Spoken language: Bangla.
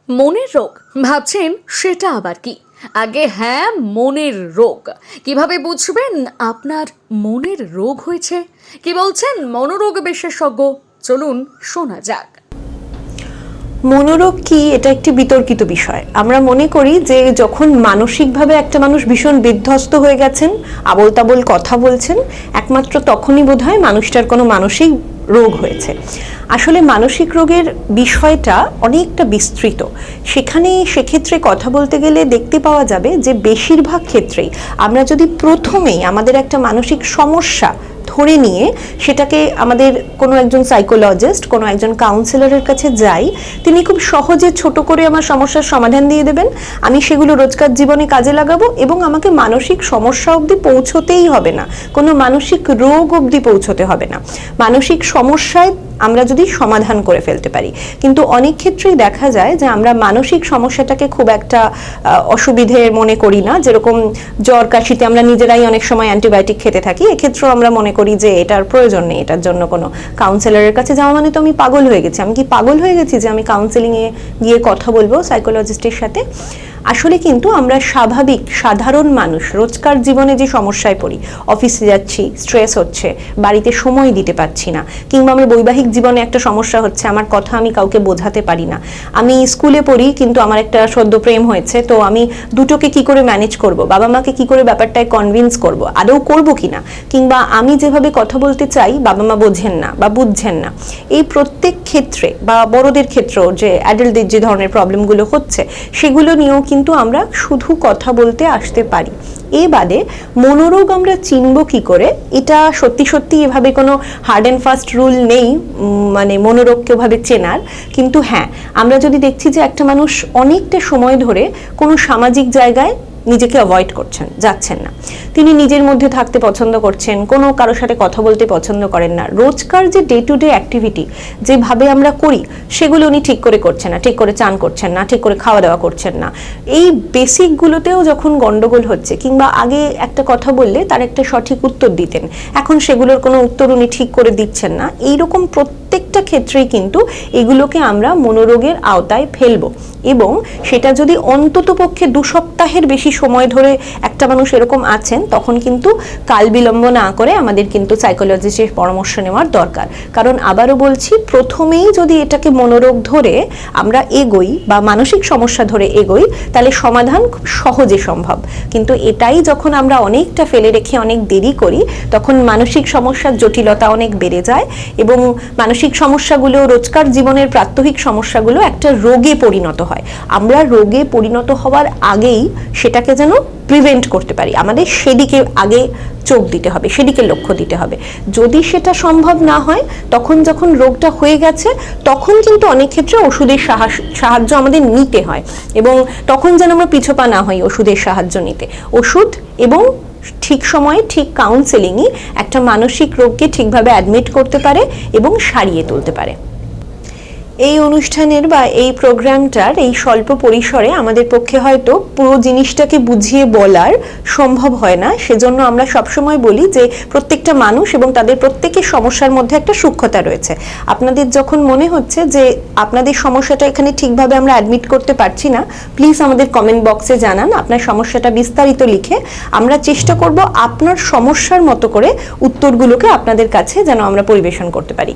মনের রোগ ভাবছেন সেটা আবার কি? আগে হ্যাঁ, মনের রোগ। কিভাবে বুঝবেন আপনার মনের রোগ হয়েছে? কি বলছেন মনোরোগ বিশেষজ্ঞ? চলুন শোনা যাক। মনোরোগ কি, এটা একটি বিতর্কিত বিষয়। আমরা মনে করি যে যখন মানসিকভাবে একটা মানুষ ভীষণ বিধ্বস্ত হয়ে গেছেন, আবোল তাবোল কথা বলছেন, একমাত্র তখনই বোধহয় মানুষটার কোনো মানসিক রোগ হয়েছে। আসলে মানসিক রোগের বিষয়টা অনেকটা বিস্তৃত। সেক্ষেত্রে কথা বলতে গেলে দেখতে পাওয়া যাবে যে বেশিরভাগ ক্ষেত্রেই আমরা যদি প্রথমেই আমাদের একটা মানসিক সমস্যা ধরে নিয়ে সেটাকে আমাদের কোনো একজন সাইকোলজিস্ট, কোনো একজন কাউন্সিলরের কাছে যাই, তিনি খুব সহজে ছোট করে আমার সমস্যার সমাধান দিয়ে দেবেন। আমি সেগুলো রোজকার জীবনে কাজে লাগাবো এবং আমাকে মানসিক সমস্যা অবধি পৌঁছতেই হবে না, কোনো মানসিক রোগ অবধি পৌঁছতে হবে না। মানসিক সমস্যায় আমরা যদি সমাধান করে ফেলতে পারি, কিন্তু অনেক ক্ষেত্রেই দেখা যায় যে আমরা মানসিক সমস্যাটাকে খুব একটা অসুবিধে মনে করি না। যেরকম জ্বর কাশিতে আমরা নিজেরাই অনেক সময় অ্যান্টিবায়োটিক খেতে থাকি, এক্ষেত্রেও আমরা মনে করি যে এটার প্রয়োজন নেই, এটার জন্য কোনো কাউন্সিলরের কাছে যাওয়া মানে তো আমি পাগল হয়ে গেছি। আমি কি পাগল হয়ে গেছি যে আমি কাউন্সিলিংয়ে গিয়ে কথা বলবো সাইকোলজিস্টের সাথে? আসলে কিন্তু আমরা স্বাভাবিক সাধারণ মানুষ রোজকার জীবনে যে সমস্যায় পড়ি, অফিসে যাচ্ছি, স্ট্রেস হচ্ছে, বাড়িতে সময় দিতে পারছি না, কিংবা আমার বৈবাহিক জীবনে একটা সমস্যা হচ্ছে, আমার কথা আমি কাউকে বোঝাতে পারি না, আমি স্কুলে পড়ি কিন্তু আমার একটা সদ্য প্রেম হয়েছে, তো আমি দুটোকে কি করে ম্যানেজ করব, বাবা মাকে কি করে ব্যাপারটায় কনভিন্স করব, আদৌ করব কিনা, কিংবা আমি যেভাবে কথা বলতে চাই বাবা মা বোঝেন না বা বুঝছেন না। এই প্রত্যেক ক্ষেত্রে বা বড়দের ক্ষেত্রেও যে অ্যাডাল্টদের যে ধরনের প্রবলেমগুলো হচ্ছে, সেগুলো নিয়েও কিন্তু আমরা শুধু কথা বলতে আসতে পারি। এই বাদে মনোরোগ আমরা চিনব কি করে? এটা সত্যি সত্যি এভাবে কোনো হার্ড অ্যান্ড ফাস্ট রুল নেই মানে মনোরোগকে ওভাবে চেনার। কিন্তু হ্যাঁ, আমরা যদি দেখছি যে একটা মানুষ অনেকটা সময় ধরে কোনো সামাজিক জায়গায় নিজেকে অ্যাভয়েড করছেন, যাচ্ছেন না, তিনি নিজের মধ্যে থাকতে পছন্দ করছেন, কোনো কারোর সাথে কথা বলতে পছন্দ করেন না, রোজকার যে ডে টু ডে অ্যাক্টিভিটি যেভাবে আমরা করি সেগুলো উনি ঠিক করে করছেন না, ঠিক করে চান করছেন না, ঠিক করে খাওয়া দাওয়া করছেন না, এই বেসিকগুলোতেও যখন গন্ডগোল হচ্ছে, কিংবা আগে একটা কথা বললে তার একটা সঠিক উত্তর দিতেন, এখন সেগুলোর কোনো উত্তর উনি ঠিক করে দিচ্ছেন না, এইরকম প্রত্যেকটা ক্ষেত্রেই কিন্তু এগুলোকে আমরা মনোরোগের আওতায় ফেলবো। এবং সেটা যদি অন্তত পক্ষে 2 সপ্তাহের বেশি সময় ধরে একটা মানুষ এরকম আছেন, তখন কিন্তু কাল বিলম্ব না করে আমাদের কিন্তু সাইকোলজিস্টের পরামর্শ নেওয়ার দরকার। কারণ আবারও বলছি, প্রথমেই যদি এটাকে মনোরোগ ধরে আমরা এগোই বা মানসিক সমস্যা ধরে এগোই, তাহলে সমাধান খুব সহজে সম্ভব। কিন্তু এটাই যখন আমরা অনেকটা ফেলে রেখে অনেক দেরি করি, তখন মানসিক সমস্যার জটিলতা অনেক বেড়ে যায় এবং মানসিক সমস্যাগুলো, রোজকার জীবনের প্রাত্যহিক সমস্যাগুলো একটা রোগে পরিণত হয়। আমরা রোগে পরিণত হওয়ার আগেই সেটাকে যেন প্রিভেন্ট করতে পারি, আমাদের সেদিকে আগে চোখ দিতে হবে, সেদিকে লক্ষ্য দিতে হবে। যদি সেটা সম্ভব না হয়, তখন যখন রোগটা হয়ে গেছে, তখন কিন্তু অনেক ক্ষেত্রে ওষুধের সাহায্য আমাদের নিতে হয়, এবং তখন যেন আমরা পিছপা না হই ওষুধের সাহায্য নিতে। ওষুধ এবং ঠিক সময়ে ঠিক কাউন্সেলিংই একটা মানসিক রোগকে ঠিকভাবে অ্যাডমিট করতে পারে এবং সারিয়ে তুলতে পারে। এই অনুষ্ঠানের বা এই প্রোগ্রামটার এই স্বল্প পরিসরে আমাদের পক্ষে হয়তো পুরো জিনিসটাকে বুঝিয়ে বলার সম্ভব হয় না। সেজন্য আমরা সবসময় বলি যে প্রত্যেকটা মানুষ এবং তাদের প্রত্যেকের সমস্যার মধ্যে একটা সূক্ষ্মতা রয়েছে। আপনাদের যখন মনে হচ্ছে যে আপনাদের সমস্যাটা এখানে ঠিকভাবে আমরা অ্যাডমিট করতে পারছি না, প্লিজ আমাদের কমেন্ট বক্সে জানান আপনার সমস্যাটা বিস্তারিত লিখে। আমরা চেষ্টা করব আপনার সমস্যার মতো করে উত্তরগুলোকে আপনাদের কাছে যেন আমরা পরিবেশন করতে পারি।